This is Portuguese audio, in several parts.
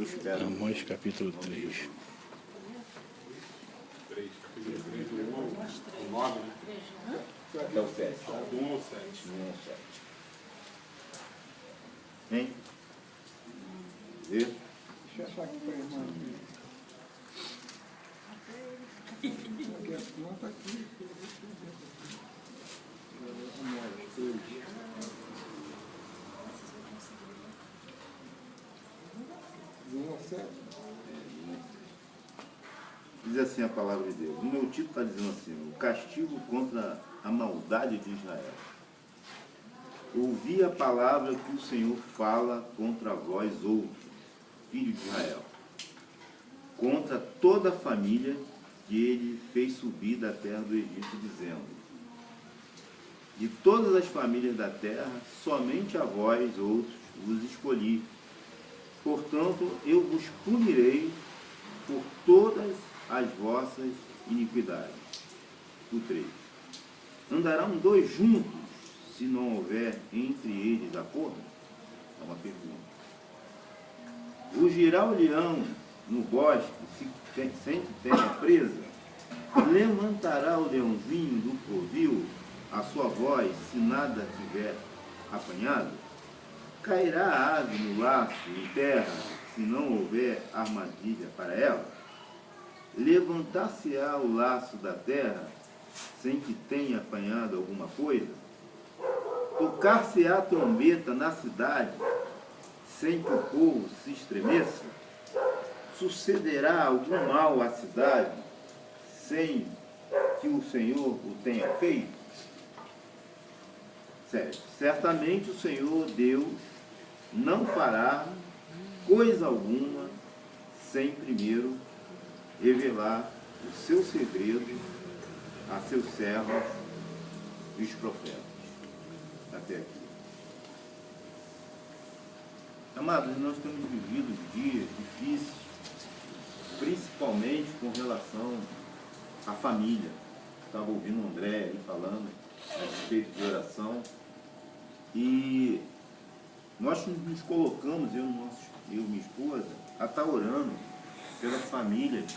Eu espero. Amós capítulo 3. 3, capítulo 3, o 9, né? Até o 7. Do 1 ao 7. 1 ao 7. Hein? Vê? Deixa eu achar aqui para a irmã. Aqui, a irmã está aqui. Diz assim a palavra de Deus. O meu título está dizendo assim: o castigo contra a maldade de Israel. Ouvi a palavra que o Senhor fala contra vós outros, filhos de Israel, contra toda a família que ele fez subir da terra do Egito, dizendo: de todas as famílias da terra, somente a vós outros vos escolhi. Portanto, eu vos punirei por todas as vossas iniquidades. O 3. Andarão dois juntos, se não houver entre eles acordo? É uma pergunta. Rugirá o leão no bosque, sem que tenha presa? Levantará o leãozinho do covil a sua voz, se nada tiver apanhado? Cairá a ave no laço em terra, se não houver armadilha para ela? Levantar-se-á o laço da terra, sem que tenha apanhado alguma coisa? Tocar-se-á a trombeta na cidade, sem que o povo se estremeça? Sucederá algum mal à cidade, sem que o Senhor o tenha feito? Sério. Certamente o Senhor Deus não fará coisa alguma sem primeiro revelar o seu segredo a seus servos, os profetas. Até aqui. Amados, nós temos vivido dias difíceis, principalmente com relação à família. Estava ouvindo o André aí falando a respeito de oração. E nós nos colocamos, eu e minha esposa, a estar orando pelas famílias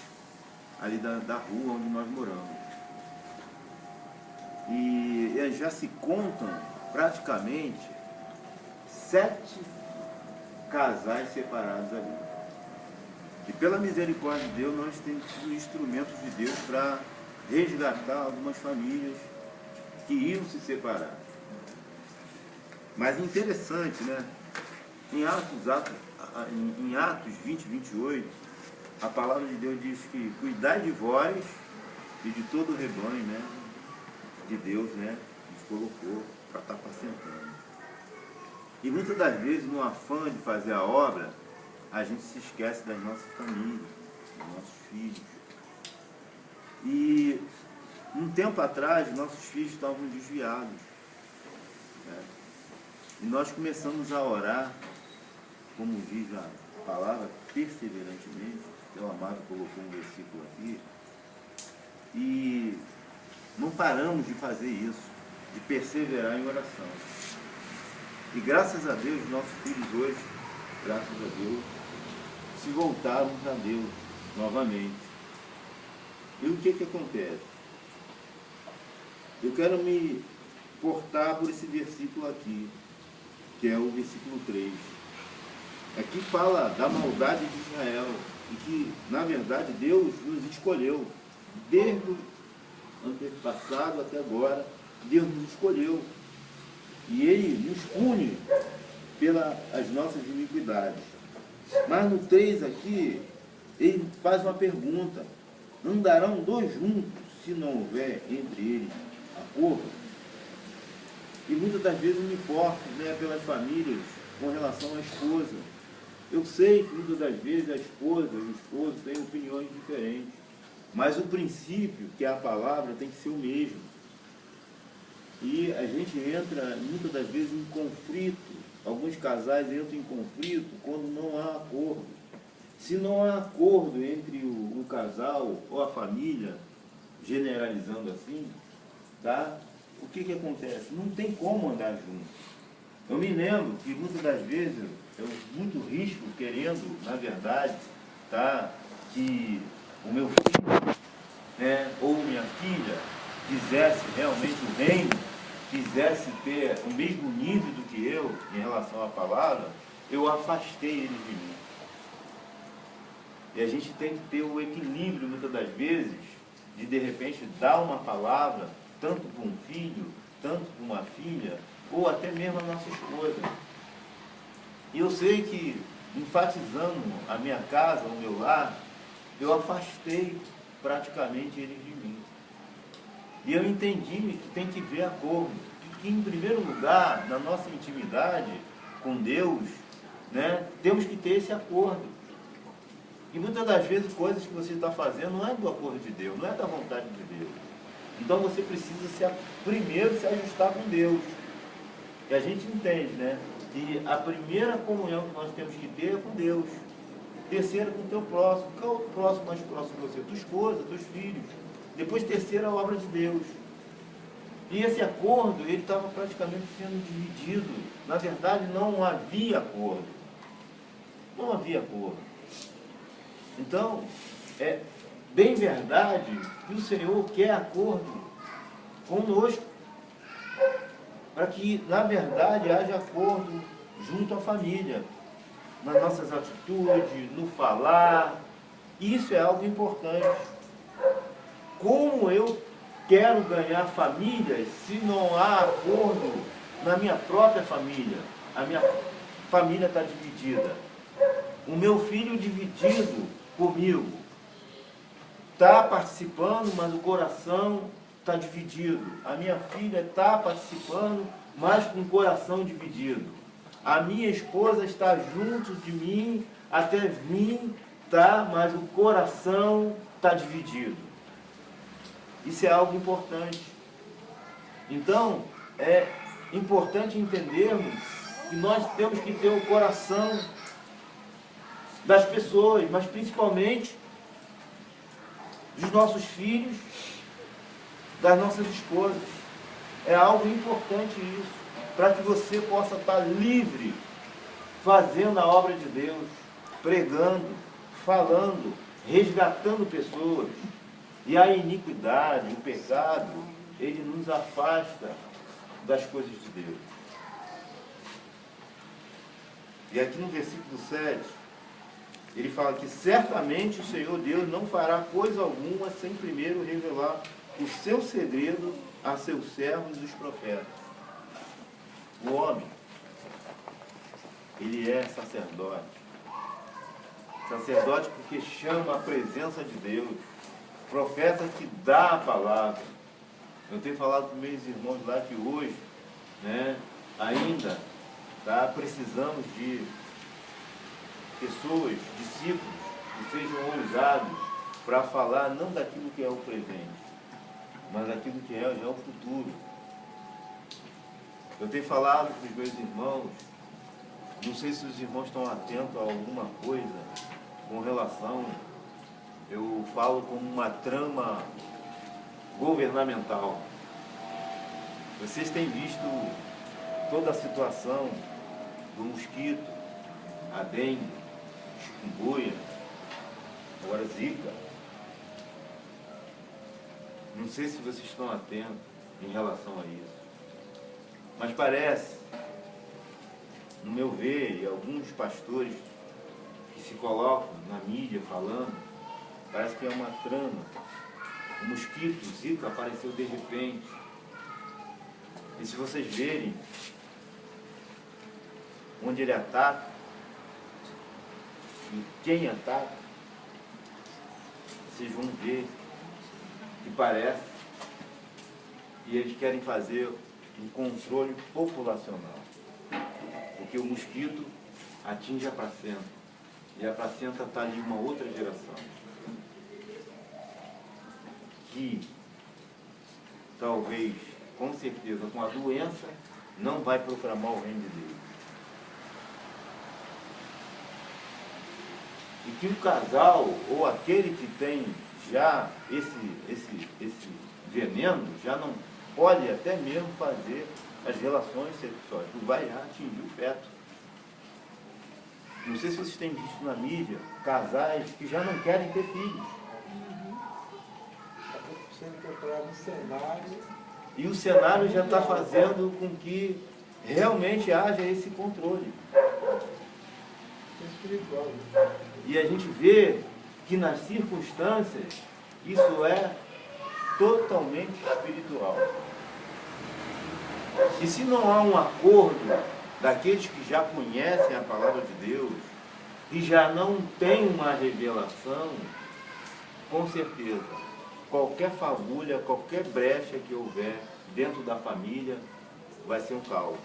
ali da rua onde nós moramos. E já se contam praticamente 7 casais separados ali. E pela misericórdia de Deus, nós temos sido instrumentos de Deus para resgatar algumas famílias que iam se separar. Mas interessante, né? Em Atos 20, 28, a palavra de Deus diz que cuidai de vós e de todo o rebanho, né? De Deus, né? Nos colocou para estar apacentando. E muitas das vezes, no afã de fazer a obra, a gente se esquece das nossas famílias, dos nossos filhos. E um tempo atrás, nossos filhos estavam desviados, né? E nós começamos a orar, como diz a palavra, perseverantemente. O amado colocou um versículo aqui. E não paramos de fazer isso, de perseverar em oração. E graças a Deus, nossos filhos hoje, graças a Deus, se voltaram a Deus novamente. E o que acontece? Eu quero me portar por esse versículo aqui, que é o versículo 3. Aqui fala da maldade de Israel, e que, na verdade, Deus nos escolheu. Desde o antepassado até agora, Deus nos escolheu. E Ele nos pune pelas nossas iniquidades. Mas no 3 aqui, Ele faz uma pergunta: andarão dois juntos, se não houver entre eles acordo? E muitas das vezes eu me importo, né, pelas famílias com relação à esposa. Eu sei que muitas das vezes a esposa e o esposo têm opiniões diferentes, mas o princípio, que é a palavra, tem que ser o mesmo. E a gente entra muitas das vezes em conflito. Alguns casais entram em conflito quando não há acordo. Se não há acordo entre o casal ou a família, generalizando assim, tá? O que acontece? Não tem como andar junto. Eu me lembro que muitas das vezes muito risco querendo, na verdade, tá, que o meu filho, né, ou minha filha quisesse realmente o reino, quisesse ter o mesmo nível do que eu em relação à palavra, eu afastei eles de mim. E a gente tem que ter o equilíbrio, muitas das vezes, de repente dar uma palavra, tanto para um filho, tanto para uma filha, ou até mesmo a nossa esposa. E eu sei que, enfatizando a minha casa, o meu lar, eu afastei praticamente eles de mim. E eu entendi que tem que ver acordo. Que, em primeiro lugar, na nossa intimidade com Deus, né, temos que ter esse acordo. E muitas das vezes coisas que você está fazendo não é do acordo de Deus, não é da vontade de Deus. Então você precisa primeiro se ajustar com Deus. E a gente entende, né, que a primeira comunhão que nós temos que ter é com Deus. Terceira com o teu próximo. Qual é o próximo mais próximo de você? Tua esposa, teus filhos. Depois terceira, a obra de Deus. E esse acordo, ele estava praticamente sendo dividido. Na verdade, não havia acordo. Não havia acordo. Então, é bem verdade que o Senhor quer acordo conosco, para que, na verdade, haja acordo junto à família, nas nossas atitudes, no falar. Isso é algo importante. Como eu quero ganhar famílias se não há acordo na minha própria família? A minha família está dividida. O meu filho dividido comigo está participando, mas o coração está dividido. A minha filha está participando, mas com o coração dividido. A minha esposa está junto de mim, até mim, tá, mas o coração está dividido. Isso é algo importante. Então, é importante entendermos que nós temos que ter o coração das pessoas, mas principalmente dos nossos filhos, das nossas esposas. É algo importante isso, para que você possa estar livre, fazendo a obra de Deus, pregando, falando, resgatando pessoas. E a iniquidade, o pecado, ele nos afasta das coisas de Deus. E aqui no versículo 7, ele fala que certamente o Senhor Deus não fará coisa alguma sem primeiro revelar o seu segredo a seus servos, os profetas. O homem, ele é sacerdote. Sacerdote porque chama a presença de Deus. Profeta que dá a palavra. Eu tenho falado com meus irmãos lá que hoje, né, ainda precisamos de pessoas, discípulos, que sejam ousados para falar não daquilo que é o presente, mas daquilo que é já o futuro. Eu tenho falado com os meus irmãos, não sei se os irmãos estão atentos a alguma coisa com relação, eu falo como uma trama governamental. Vocês têm visto toda a situação do mosquito, a dengue, chikungunya, agora zika. Não sei se vocês estão atentos em relação a isso. Mas parece, no meu ver, e alguns pastores que se colocam na mídia falando, parece que é uma trama. O mosquito, zika, apareceu de repente. E se vocês verem onde ele ataca, e quem ataca, vocês vão ver que parece que eles querem fazer um controle populacional. Porque o mosquito atinge a placenta. E a placenta está ali uma outra geração. Que talvez, com certeza, com a doença, não vai proclamar o reino de Deus. E que o casal, ou aquele que tem já esse veneno, já não pode até mesmo fazer as relações sexuais, que vai atingir o feto. Não sei se vocês têm visto na mídia, casais que já não querem ter filhos. Está sendo procurado um cenário. E o cenário já está fazendo com que realmente haja esse controle. Espiritual. E a gente vê que nas circunstâncias isso é totalmente espiritual. E se não há um acordo daqueles que já conhecem a palavra de Deus e já não têm uma revelação, com certeza, qualquer fagulha, qualquer brecha que houver dentro da família vai ser um caos.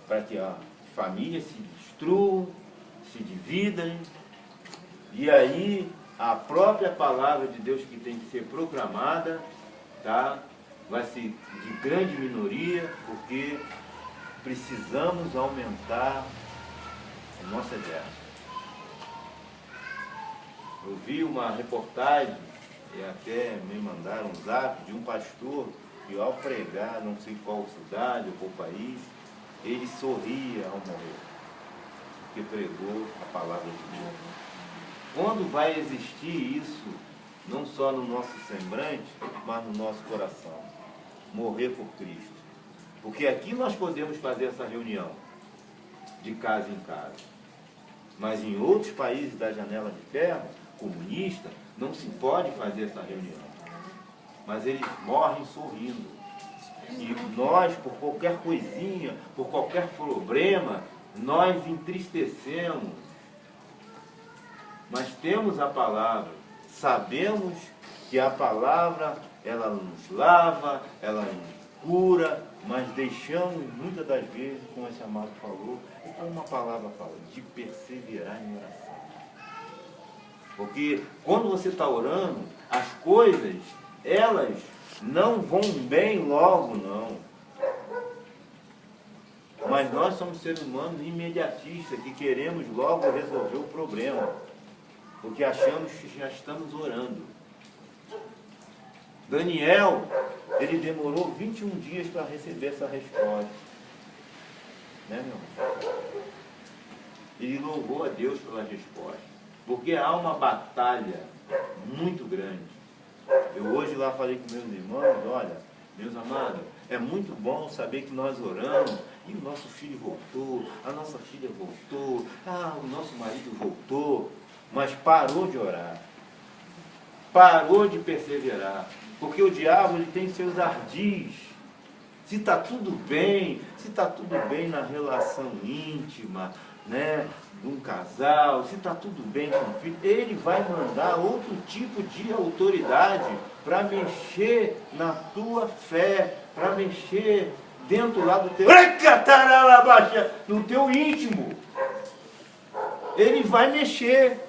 Para que a família se destrua, se dividam, e aí a própria palavra de Deus que tem que ser proclamada, tá? Vai ser de grande minoria, porque precisamos aumentar o nosso exército. Eu vi uma reportagem, e até me mandaram um zap de um pastor que ao pregar, não sei qual cidade ou qual país, ele sorria ao morrer, porque pregou a palavra de Deus. Quando vai existir isso, não só no nosso semblante, mas no nosso coração? Morrer por Cristo. Porque aqui nós podemos fazer essa reunião, de casa em casa. Mas em outros países da janela de ferro, comunista, não se pode fazer essa reunião. Mas eles morrem sorrindo. E nós, por qualquer coisinha, por qualquer problema, nós entristecemos. Mas temos a palavra, sabemos que a palavra, ela nos lava, ela nos cura, mas deixamos muitas das vezes, como esse amado falou, e como uma palavra fala, de perseverar em oração. Porque quando você está orando, as coisas, elas não vão bem logo, não. Mas nós somos seres humanos imediatistas, que queremos logo resolver o problema, porque achamos que já estamos orando. Daniel, ele demorou 21 dias para receber essa resposta. Né, meu irmão? Ele louvou a Deus pela resposta, porque há uma batalha muito grande. Eu hoje lá falei com meus irmãos, olha, meus amados, é muito bom saber que nós oramos e o nosso filho voltou, a nossa filha voltou, o nosso marido voltou, mas parou de orar, parou de perseverar, porque o diabo ele tem seus ardis. Se está tudo bem, na relação íntima, né, de um casal, se está tudo bem com o filho, ele vai mandar outro tipo de autoridade para mexer na tua fé, para mexer dentro lá do teu, no teu íntimo. Ele vai mexer.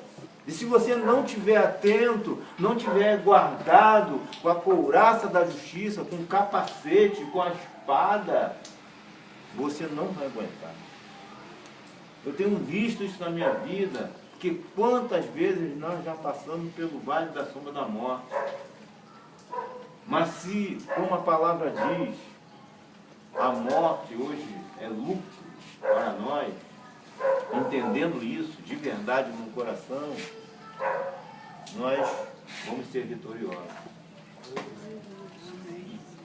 E se você não estiver atento, não estiver guardado com a couraça da justiça, com o capacete, com a espada, você não vai aguentar. Eu tenho visto isso na minha vida, que quantas vezes nós já passamos pelo vale da sombra da morte. Mas se, como a palavra diz, a morte hoje é lucro para nós, entendendo isso de verdade no coração, nós vamos ser vitoriosos.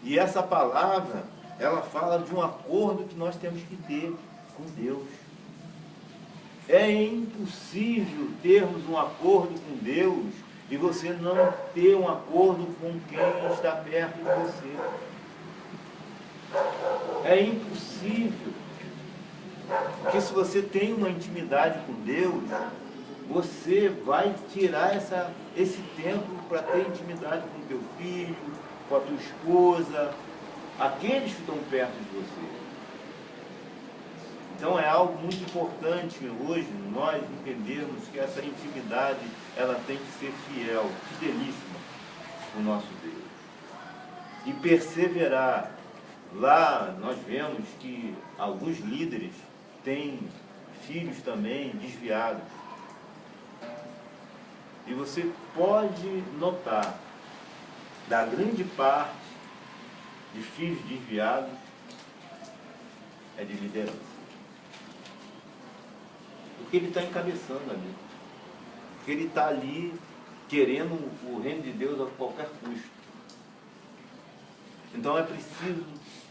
E essa palavra, ela fala de um acordo que nós temos que ter com Deus. É impossível termos um acordo com Deus e você não ter um acordo com quem está perto de você. É impossível. Porque se você tem uma intimidade com Deus, você vai tirar esse tempo para ter intimidade com o teu filho, com a tua esposa, aqueles que estão perto de você. Então é algo muito importante hoje nós entendermos que essa intimidade ela tem que ser fiel, fidelíssima ao nosso Deus. E perseverar. Lá nós vemos que alguns líderes têm filhos também desviados. E você pode notar, da grande parte de filhos desviados, é de liderança. Porque ele está encabeçando ali. Porque ele está ali querendo o reino de Deus a qualquer custo. Então é preciso,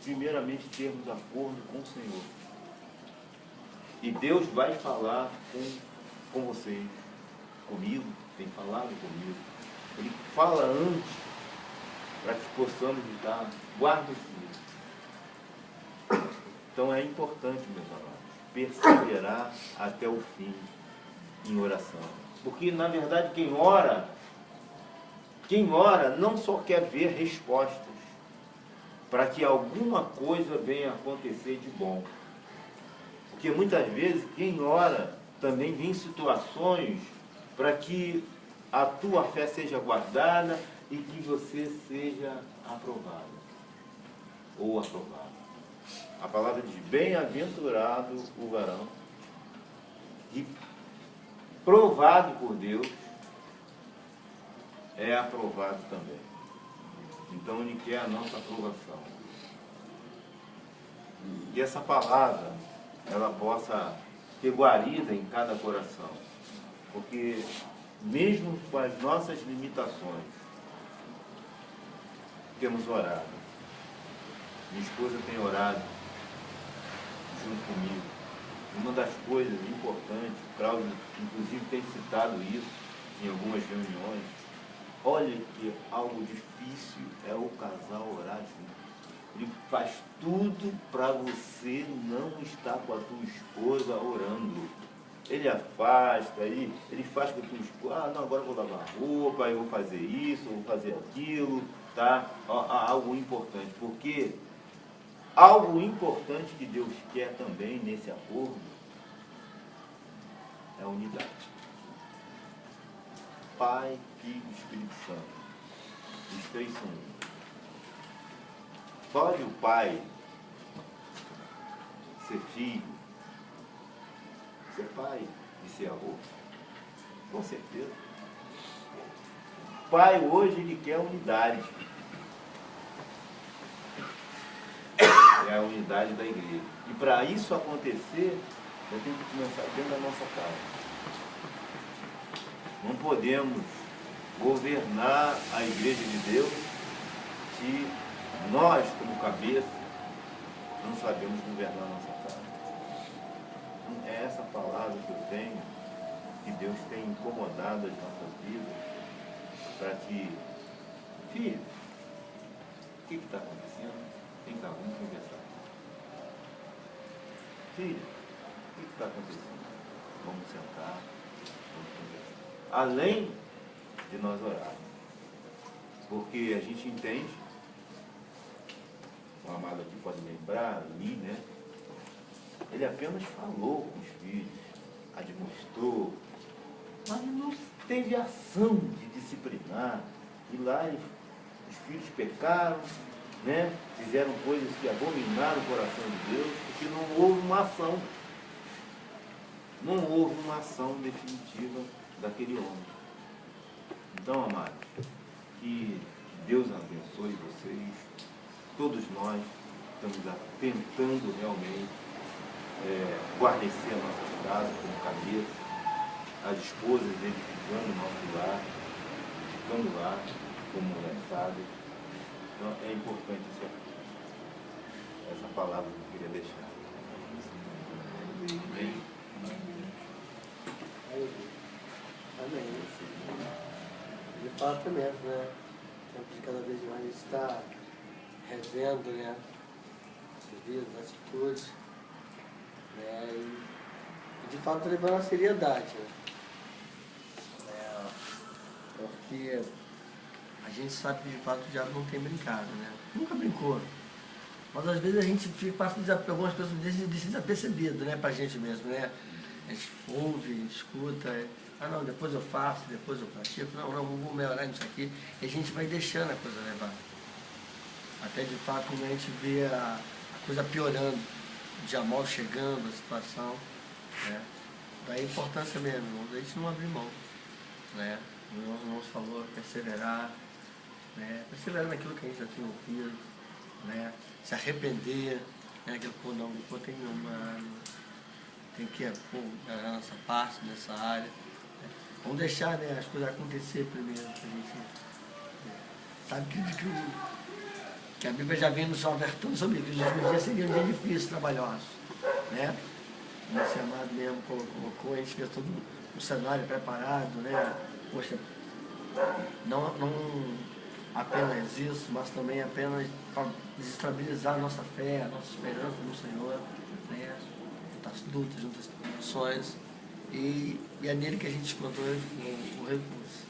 primeiramente, termos acordo com o Senhor. E Deus vai falar com vocês, comigo, tem falado comigo. Ele fala antes, para que possamos estar guardados. Então é importante, meus amados, perseverar até o fim em oração. Porque, na verdade, quem ora não só quer ver respostas para que alguma coisa venha acontecer de bom. Porque muitas vezes quem ora também vem em situações para que a tua fé seja guardada e que você seja aprovado ou aprovado. A palavra diz: bem-aventurado o varão e provado por Deus é aprovado também. Então ele quer a nossa aprovação. E essa palavra ela possa ter guarida em cada coração. Porque mesmo com as nossas limitações, temos orado. Minha esposa tem orado junto comigo. Uma das coisas importantes, o Cláudio inclusive tem citado isso em algumas reuniões, olha que algo difícil é o casal orar junto. Ele faz tudo para você não estar com a tua esposa orando. Ele afasta, ele faz com a tua esposa, não, agora eu vou lavar roupa, eu vou fazer isso, eu vou fazer aquilo, tá? Algo importante, porque algo importante que Deus quer também nesse acordo é a unidade. Pai, Filho e Espírito Santo. Os três são um. Pode o pai ser filho, ser pai e ser avô? Com certeza. O pai hoje ele quer unidade. É a unidade da igreja. E para isso acontecer, eu tenho que começar dentro da nossa casa. Não podemos governar a igreja de Deus se nós, como cabeça, não sabemos governar a nossa casa. É essa palavra que eu tenho, que Deus tem incomodado as nossas vidas, para que, filho, o que está acontecendo? Vem cá, vamos conversar. Filho, o que está acontecendo? Vamos sentar, vamos conversar. Além de nós orarmos. Porque a gente entende, o amado aqui pode lembrar, ali, né? Ele apenas falou com os filhos, admoestou, mas não teve ação de disciplinar. E lá os filhos pecaram, né? Fizeram coisas que abominaram o coração de Deus, porque não houve uma ação. Não houve uma ação definitiva daquele homem. Então, amados, que Deus abençoe vocês. Todos nós estamos tentando realmente guarnecer a nossa casa como cabeça, as esposas edificando o nosso lar, ficando lá como mulher sábia. Então é importante essa palavra que eu queria deixar. Amém? Amém. Ele fala também, né? Tempo de cada vez mais a gente está revendo, né? As vidas, as atitudes, né? E de fato levando a seriedade, né? Porque a gente sabe que de fato o diabo não tem brincado, né? Nunca brincou. Mas às vezes a gente passa algumas pessoas desapercebido, né? Pra gente mesmo, né? A gente ouve, escuta, não, depois eu faço, depois eu pratico, não, vou melhorar nisso aqui. E a gente vai deixando a coisa levar. Até de fato quando a gente vê a coisa piorando, o dia mal chegando, a situação, né? Daí a importância mesmo, a gente não abrir mão, né? O nosso irmão falou, perseverar, né? Perseverar naquilo que a gente já tinha ouvido, né? Se arrepender, né? Aquilo que não tem uma, tem que melhorar a nossa parte nessa área. Vamos deixar, né, as coisas acontecer primeiro, a gente sabe que a Bíblia já vem nos alertando sobre isso, que os últimos dias seriam um dia difícil, trabalhosos, né? Como esse amado mesmo colocou, a gente fez todo o cenário preparado, né? Poxa, não apenas isso, mas também apenas para desestabilizar a nossa fé, a nossa esperança no Senhor, né? Juntas lutas, juntas emoções, e é nele que a gente encontrou o recurso.